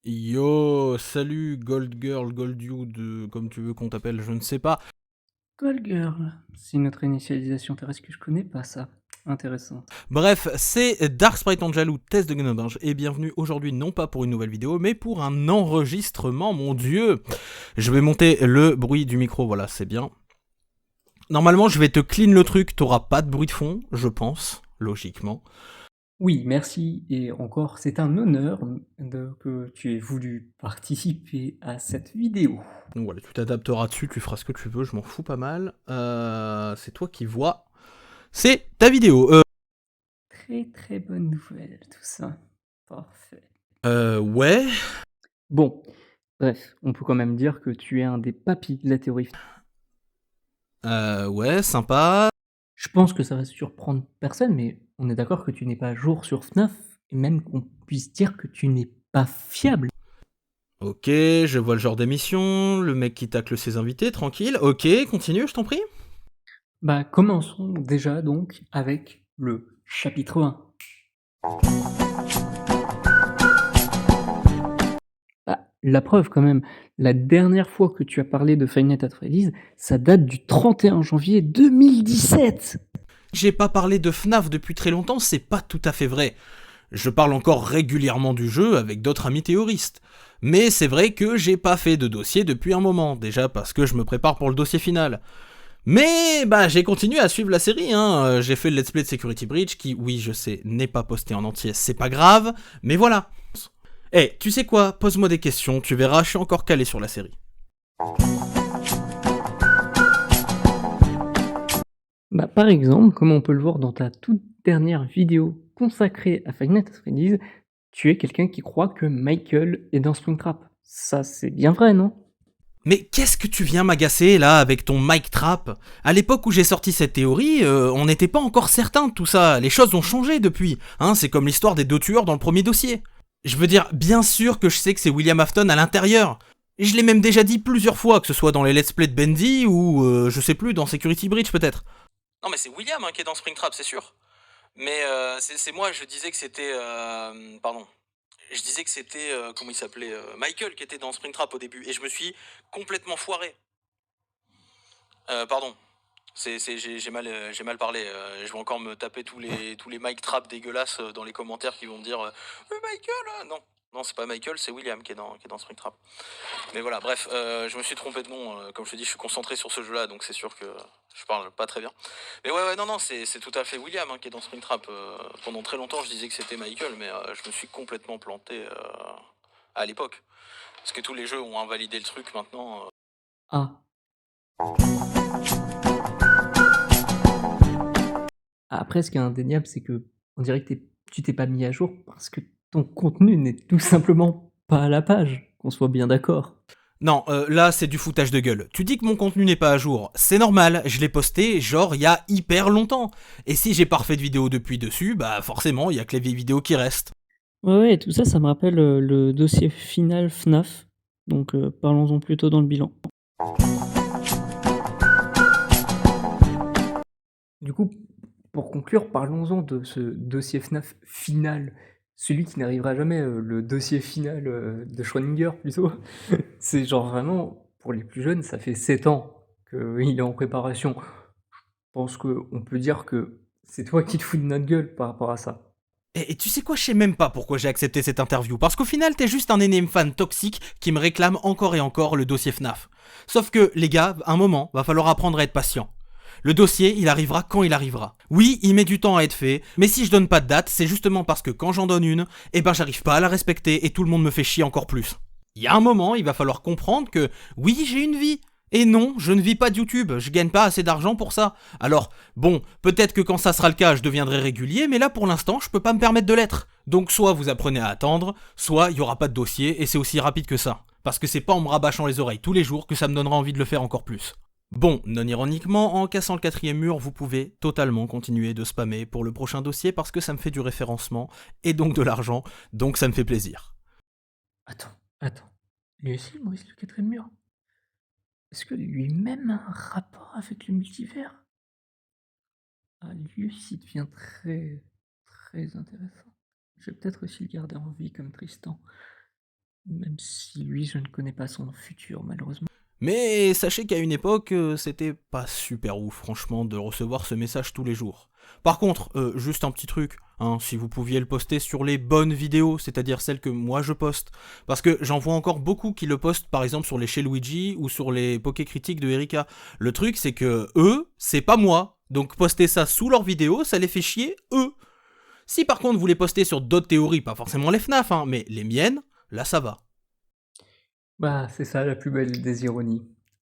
Yo, salut Gold Girl, Gold Dude, comme tu veux qu'on t'appelle, je ne sais pas. Call Girl, c'est une autre initialisation terrestre que je connais pas ça. Intéressante. Bref, c'est Dark Sprite Angel ou Test de Gnodinge, et bienvenue aujourd'hui non pas pour une nouvelle vidéo, mais pour un enregistrement, mon dieu. Je vais monter le bruit du micro, voilà, c'est bien. Normalement, je vais te clean le truc, t'auras pas de bruit de fond, je pense, logiquement. Oui, merci, et encore, c'est un honneur que tu aies voulu participer à cette vidéo. Donc voilà, tu t'adapteras dessus, tu feras ce que tu veux, je m'en fous pas mal. C'est toi qui vois. C'est ta vidéo. Très très bonne nouvelle, tout ça. Parfait. Ouais. Bon, bref, on peut quand même dire que tu es un des papis de la théorie. Ouais, sympa. Je pense que ça va surprendre personne, mais on est d'accord que tu n'es pas à jour sur FNAF, et même qu'on puisse dire que tu n'es pas fiable. Ok, je vois le genre d'émission, le mec qui tacle ses invités, tranquille. Ok, continue, je t'en prie. Bah, commençons déjà donc avec le chapitre 1. Bah, la preuve quand même, la dernière fois que tu as parlé de Five Nights at Freddy's, ça date du 31 janvier 2017. J'ai pas parlé de FNAF depuis très longtemps, c'est pas tout à fait vrai. Je parle encore régulièrement du jeu avec d'autres amis théoristes. Mais c'est vrai que j'ai pas fait de dossier depuis un moment, déjà parce que je me prépare pour le dossier final. Mais bah j'ai continué à suivre la série, hein. J'ai fait le let's play de Security Breach qui, oui je sais, n'est pas posté en entier, c'est pas grave, mais voilà. Eh, tu sais quoi, pose-moi des questions, tu verras, je suis encore calé sur la série. Bah, par exemple, comme on peut le voir dans ta toute dernière vidéo consacrée à Five Nights at Freddy's, tu es quelqu'un qui croit que Michael est dans Springtrap. Ça, c'est bien vrai, non? Mais qu'est-ce que tu viens m'agacer là avec ton mic trap? À l'époque où j'ai sorti cette théorie, on n'était pas encore certain de tout ça. Les choses ont changé depuis. Hein, c'est comme l'histoire des deux tueurs dans le premier dossier. Je veux dire, bien sûr que je sais que c'est William Afton à l'intérieur. Et je l'ai même déjà dit plusieurs fois, que ce soit dans les let's play de Bendy ou, je sais plus, dans Security Breach peut-être. Non mais c'est William qui est dans Springtrap, c'est sûr. Mais c'est moi, je disais que c'était... pardon. Je disais que c'était, comment il s'appelait, Michael qui était dans Springtrap au début. Et je me suis complètement foiré. Pardon. J'ai mal parlé. Je vais encore me taper tous les mic traps dégueulasses dans les commentaires qui vont me dire Michael non. Non, c'est pas Michael, c'est William qui est dans Springtrap. Mais voilà, bref, je me suis trompé de nom. Comme je te dis, je suis concentré sur ce jeu-là, donc c'est sûr que je parle pas très bien. Mais ouais, non, c'est tout à fait William qui est dans Springtrap. Pendant très longtemps, je disais que c'était Michael, mais je me suis complètement planté à l'époque. Parce que tous les jeux ont invalidé le truc maintenant. Ah. Après, ce qui est indéniable, c'est que on dirait que tu t'es pas mis à jour parce que ton contenu n'est tout simplement pas à la page, qu'on soit bien d'accord. Non, là c'est du foutage de gueule. Tu dis que mon contenu n'est pas à jour, c'est normal, je l'ai posté genre il y a hyper longtemps. Et si j'ai pas refait de vidéo depuis dessus, bah forcément il y a que les vieilles vidéos qui restent. Ouais, ouais, tout ça, ça me rappelle, le dossier final FNAF, donc parlons-en plutôt dans le bilan. Du coup, pour conclure, parlons-en de ce dossier FNAF final, celui qui n'arrivera jamais, le dossier final, de Schrödinger plutôt. C'est genre vraiment, pour les plus jeunes, ça fait 7 ans qu'il est en préparation. Je pense qu'on peut dire que c'est toi qui te fous de notre gueule par rapport à ça. Et tu sais quoi, je sais même pas pourquoi j'ai accepté cette interview, parce qu'au final t'es juste un énième fan toxique qui me réclame encore et encore le dossier FNAF. Sauf que, les gars, à un moment, va falloir apprendre à être patient. Le dossier, il arrivera quand il arrivera. Oui, il met du temps à être fait, mais si je donne pas de date, c'est justement parce que quand j'en donne une, eh ben j'arrive pas à la respecter et tout le monde me fait chier encore plus. Il y a un moment, il va falloir comprendre que oui, j'ai une vie. Et non, je ne vis pas de YouTube, je gagne pas assez d'argent pour ça. Alors, bon, peut-être que quand ça sera le cas, je deviendrai régulier, mais là pour l'instant, je peux pas me permettre de l'être. Donc soit vous apprenez à attendre, soit il y aura pas de dossier, et c'est aussi rapide que ça. Parce que c'est pas en me rabâchant les oreilles tous les jours que ça me donnera envie de le faire encore plus. Bon, non ironiquement, en cassant le quatrième mur, vous pouvez totalement continuer de spammer pour le prochain dossier parce que ça me fait du référencement et donc de l'argent, donc ça me fait plaisir. Attends. Lui aussi, il brise le quatrième mur? Est-ce que lui-même a un rapport avec le multivers? Ah, lui aussi devient très, très intéressant. Je vais peut-être aussi le garder en vie comme Tristan. Même si lui, je ne connais pas son futur, malheureusement. Mais sachez qu'à une époque, c'était pas super ouf, franchement, de recevoir ce message tous les jours. Par contre, juste un petit truc, hein, si vous pouviez le poster sur les bonnes vidéos, c'est-à-dire celles que moi je poste, parce que j'en vois encore beaucoup qui le postent par exemple sur les chez Luigi ou sur les Poké Critiques de Erika. Le truc, c'est que eux, c'est pas moi, donc poster ça sous leurs vidéos, ça les fait chier, eux. Si par contre vous les postez sur d'autres théories, pas forcément les FNAF, hein, mais les miennes, là ça va. Bah, c'est ça la plus belle des ironies.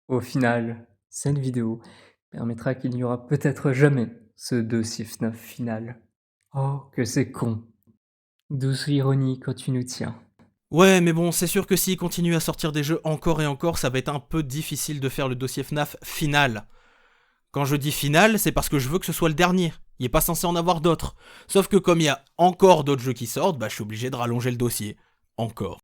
Au final, cette vidéo permettra qu'il n'y aura peut-être jamais ce dossier FNAF final. Oh, que c'est con. Douce ironie quand tu nous tiens. Ouais, mais bon, c'est sûr que s'ils continuent à sortir des jeux encore et encore, ça va être un peu difficile de faire le dossier FNAF final. Quand je dis final, c'est parce que je veux que ce soit le dernier. Il est pas censé en avoir d'autres. Sauf que comme il y a encore d'autres jeux qui sortent, bah je suis obligé de rallonger le dossier. Encore.